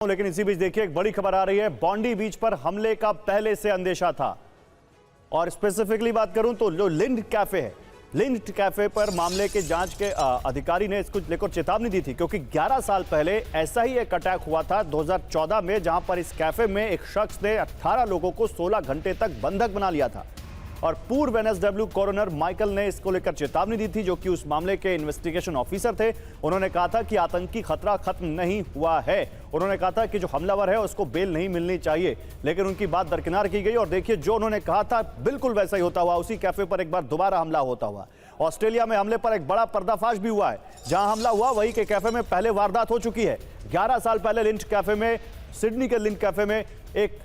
लेकिन इसी बीच देखिए एक बड़ी खबर आ रही है। बॉन्डी बीच पर हमले का पहले से अंदेशा था और स्पेसिफिकली बात करूं तो जो लिंड कैफे है, लिंड कैफे पर मामले के जांच के अधिकारी ने इसको लेकर चेतावनी दी थी क्योंकि 11 साल पहले ऐसा ही एक अटैक हुआ था 2014 में, जहां पर इस कैफे में एक शख्स ने 18 लोगों को 16 घंटे तक बंधक बना लिया था और पूर्व एनएसडब्ल्यू कॉरोनर माइकल ने इसको लेकर चेतावनी दी थी, जो कि उस मामले के इन्वेस्टिगेशन ऑफिसर थे। उन्होंने कहा था कि आतंकी खतरा खत्म नहीं हुआ है। उन्होंने कहा था कि जो हमलावर है उसको बेल नहीं मिलनी चाहिए, लेकिन उनकी बात दरकिनार की गई और देखिए जो उन्होंने कहा था बिल्कुल वैसा ही होता हुआ उसी कैफे पर एक बार दोबारा हमला होता हुआ। ऑस्ट्रेलिया में हमले पर एक बड़ा पर्दाफाश भी हुआ है। जहां हमला हुआ वही के कैफे में पहले वारदात हो चुकी है। 11 साल पहले लिंड कैफे में, सिडनी के लिंड कैफे में एक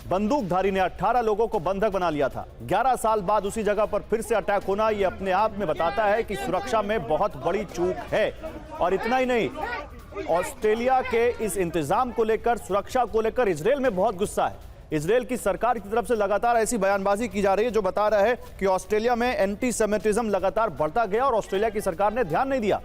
बंदूकधारी ने 18 लोगों को बंधक बना लिया था। 11 साल बाद उसी जगह पर फिर से अटैक होना ये अपने आप में बताता है कि सुरक्षा में बहुत बड़ी चूक है। और इतना ही नहीं, ऑस्ट्रेलिया के इस इंतजाम को लेकर, सुरक्षा को लेकर इजरायल में बहुत गुस्सा है। इजरायल की सरकार की तरफ से लगातार ऐसी बयानबाजी की जा रही है जो बता रहा है कि ऑस्ट्रेलिया में एंटी सेमिटिज्म लगातार बढ़ता गया और ऑस्ट्रेलिया की सरकार ने ध्यान नहीं दिया।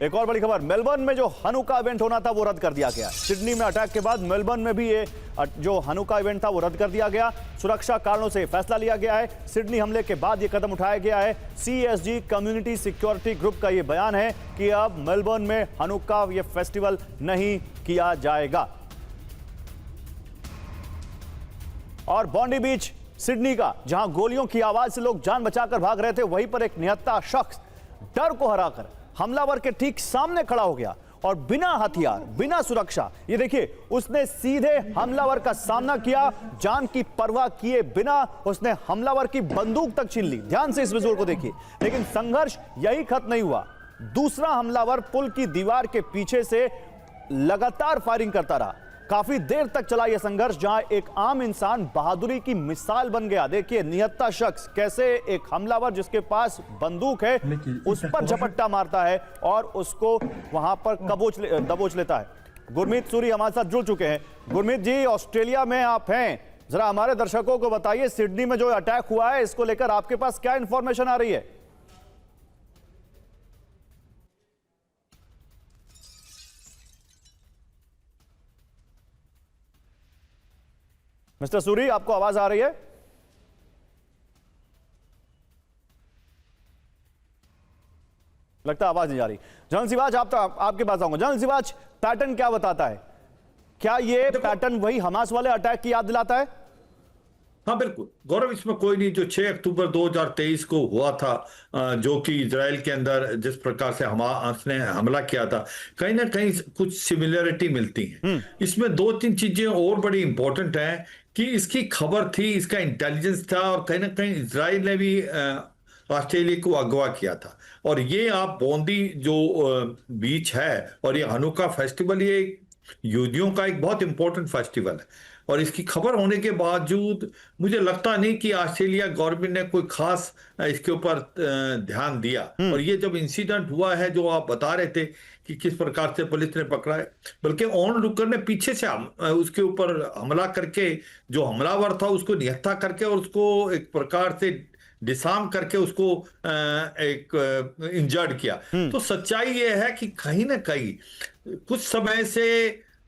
एक और बड़ी खबर, मेलबर्न में जो हनुका इवेंट होना था वो रद्द कर दिया गया। सिडनी में अटैक के बाद मेलबर्न में भी ये जो हनुका इवेंट था वो रद्द कर दिया गया। सुरक्षा कारणों से फैसला लिया गया है। सिडनी हमले के बाद ये कदम उठाया गया है। CSG कम्युनिटी सिक्योरिटी ग्रुप का ये बयान है कि अब मेलबर्न में हनुका ये फेस्टिवल नहीं किया जाएगा। और बॉन्डी बीच सिडनी का, जहां गोलियों की आवाज से लोग जान बचाकर भाग रहे थे, वहीं पर एक निहत्था शख्स डर को हराकर हमलावर के ठीक सामने खड़ा हो गया और बिना हथियार, बिना सुरक्षा, ये देखिए उसने सीधे हमलावर का सामना किया। जान की परवाह किए बिना उसने हमलावर की बंदूक तक छीन ली। ध्यान से इस विजुअल को देखिए। लेकिन संघर्ष यही खत्म नहीं हुआ। दूसरा हमलावर पुल की दीवार के पीछे से लगातार फायरिंग करता रहा। काफी देर तक चला यह संघर्ष, जहां एक आम इंसान बहादुरी की मिसाल बन गया। देखिए निहत्था शख्स कैसे एक हमलावर जिसके पास बंदूक है उस पर झपट्टा मारता है और उसको वहां पर दबोच लेता है। गुरमीत सूरी हमारे साथ जुड़ चुके हैं। गुरमीत जी, ऑस्ट्रेलिया में आप हैं, जरा हमारे दर्शकों को बताइए सिडनी में जो अटैक हुआ है इसको लेकर आपके पास क्या इंफॉर्मेशन आ रही है? मिस्टर सूरी, आपको आवाज आ रही है? लगता है आवाज नहीं जा रही। जनरल सिवाच, आपके पास आऊंगा। जनरल सिवाच, पैटर्न क्या बताता है? क्या ये पैटर्न वही हमास वाले अटैक की याद दिलाता है? हाँ बिल्कुल गौरव, इसमें कोई नहीं। जो 6 अक्टूबर 2023 को हुआ था, जो कि इजराइल के अंदर जिस प्रकार से हमास ने हमला किया था, कहीं ना कहीं कुछ सिमिलरिटी मिलती है। इसमें 2-3 चीजें और बड़ी इंपॉर्टेंट हैं कि इसकी खबर थी, इसका इंटेलिजेंस था और कहीं ना कहीं इजराइल ने भी ऑस्ट्रेलिया को अगवा किया था। और ये आप बॉन्डी जो बीच है और ये हनुका फेस्टिवल, ये यहूदियों का एक बहुत इंपॉर्टेंट फेस्टिवल है और इसकी खबर होने के बावजूद मुझे लगता नहीं कि ऑस्ट्रेलिया गवर्नमेंट ने कोई खास इसके ऊपर ध्यान दिया। और ये जब इंसिडेंट हुआ है जो आप बता रहे थे कि किस प्रकार से पुलिस ने पकड़ा है, बल्कि ऑन लुकर ने पीछे से उसके ऊपर हमला करके जो हमलावर था उसको निहत्था करके और उसको एक प्रकार से डिसार्म करके उसको एक इंजर्ड किया। तो सच्चाई ये है कि कहीं ना कहीं कुछ समय से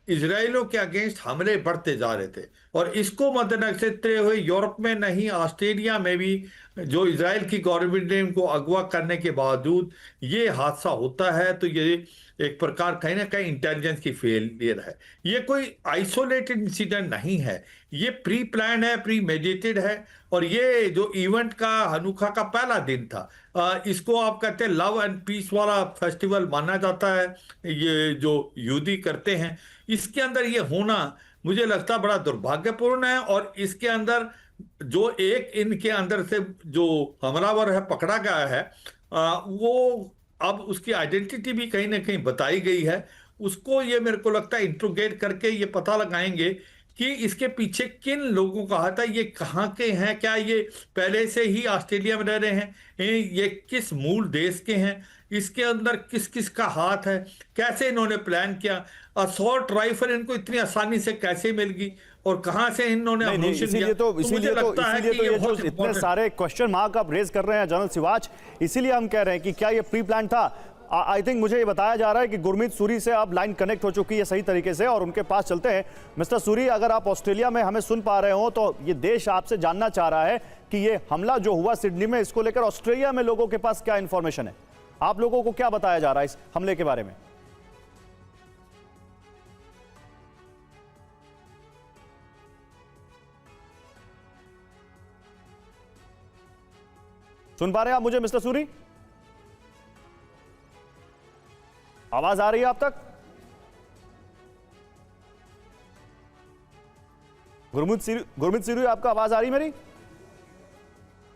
इजराइलों के अगेंस्ट हमले बढ़ते जा रहे थे और इसको मद्देनजर रखते हुए यूरोप में नहीं, ऑस्ट्रेलिया में भी जो इजराइल की गवर्नमेंट ने इनको अगवा करने के बावजूद ये हादसा होता है। तो ये एक प्रकार कहीं ना कहीं इंटेलिजेंस की फेलियर है। ये कोई आइसोलेटेड इंसिडेंट नहीं है, ये प्री प्लान है, प्री मेडिटेड है। और ये जो इवेंट का हनुका का पहला दिन था, इसको आप कहते हैं लव एंड पीस वाला फेस्टिवल माना जाता है, ये जो यहूदी करते हैं। इसके अंदर ये होना मुझे लगता बड़ा दुर्भाग्यपूर्ण है। और इसके अंदर जो एक इनके अंदर से जो हमलावर है पकड़ा गया है, वो अब उसकी आइडेंटिटी भी कहीं ना कहीं बताई गई है। उसको ये मेरे को लगता है इंट्रोगेट करके ये पता लगाएंगे कि इसके पीछे किन लोगों का हाथ है, ये कहाँ के हैं, क्या ये पहले से ही ऑस्ट्रेलिया में रह रहे हैं, ये किस मूल देश के हैं, इसके अंदर किस किस का हाथ है, कैसे इन्होंने प्लान किया, असॉल्ट राइफल इनको इतनी आसानी से कैसे मिल गई और कहां से इन्होंने इसीलिए तो ये जो इतने सारे क्वेश्चन मार्क आप रेज कर रहे हैं जनरल सिवाच, इसीलिए हम कह रहे हैं कि क्या ये प्री प्लान था। आई थिंक मुझे ये बताया जा रहा है कि गुरमीत सूरी से अब लाइन कनेक्ट हो चुकी है सही तरीके से और उनके पास चलते हैं। मिस्टर सूरी, अगर आप ऑस्ट्रेलिया में हमें सुन पा रहे हो तो ये देश आपसे जानना चाह रहा है कि ये हमला जो हुआ सिडनी में, इसको लेकर ऑस्ट्रेलिया में लोगों के पास क्या इंफॉर्मेशन है, आप लोगों को क्या बताया जा रहा है इस हमले के बारे में? सुन पा रहे हैं आप मुझे मिस्टर सूरी? आवाज आ रही है आप तक? गुरमीत सूरी, आपका आवाज आ रही मेरी?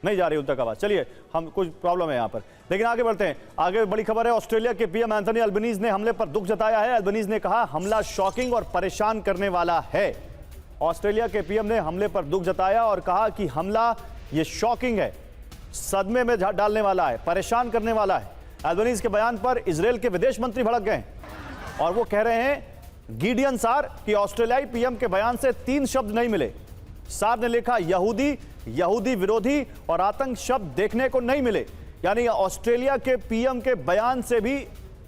नहीं जा रही उन तक आवाज। चलिए, हम कुछ प्रॉब्लम है यहां पर, लेकिन आगे बढ़ते हैं। आगे बड़ी खबर है, ऑस्ट्रेलिया के पीएम एंथनी अल्बनीज ने हमले पर दुख जताया है। अल्बनीज ने कहा हमला शॉकिंग और परेशान करने वाला है। ऑस्ट्रेलिया के पीएम ने हमले पर दुख जताया और कहा कि हमला ये शॉकिंग है, सदमे में डालने वाला है, परेशान करने वाला है। अल्बनीज के बयान पर इजराइल के विदेश मंत्री भड़क गए और वो कह रहे हैं गिडियन सार कि ऑस्ट्रेलियाई पीएम के बयान से 3 शब्द नहीं मिले। सार ने लिखा यहूदी विरोधी और आतंक शब्द देखने को नहीं मिले। यानी ऑस्ट्रेलिया के पीएम के बयान से भी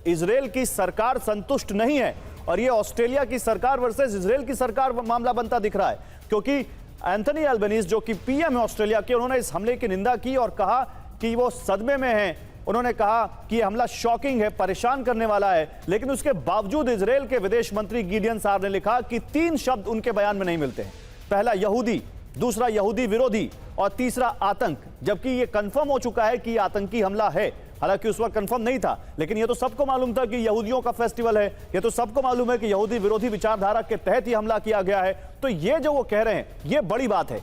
इजराइल की सरकार संतुष्ट नहीं है और ये ऑस्ट्रेलिया की सरकार वर्सेस इजराइल की सरकार मामला बनता दिख रहा है, क्योंकि एंथनी अल्बनीज जो कि पीएम है ऑस्ट्रेलिया के, उन्होंने इस हमले की निंदा की और कहा कि वो सदमे में हैं। उन्होंने कहा कि यह हमला शॉकिंग है, परेशान करने वाला है, लेकिन उसके बावजूद इजराइल के विदेश मंत्री गिडियन सार ने लिखा कि 3 शब्द उनके बयान में नहीं मिलते हैं। पहला यहूदी, दूसरा यहूदी विरोधी और तीसरा आतंक, जबकि यह कंफर्म हो चुका है कि यह आतंकी हमला है। हालांकि उस वक्त कंफर्म नहीं था, लेकिन यह तो सबको मालूम था कि यहूदियों का फेस्टिवल है, यह तो सबको मालूम है कि यहूदी विरोधी विचारधारा के तहत यह हमला किया गया है। तो यह जो वो कह रहे हैं, यह बड़ी बात है।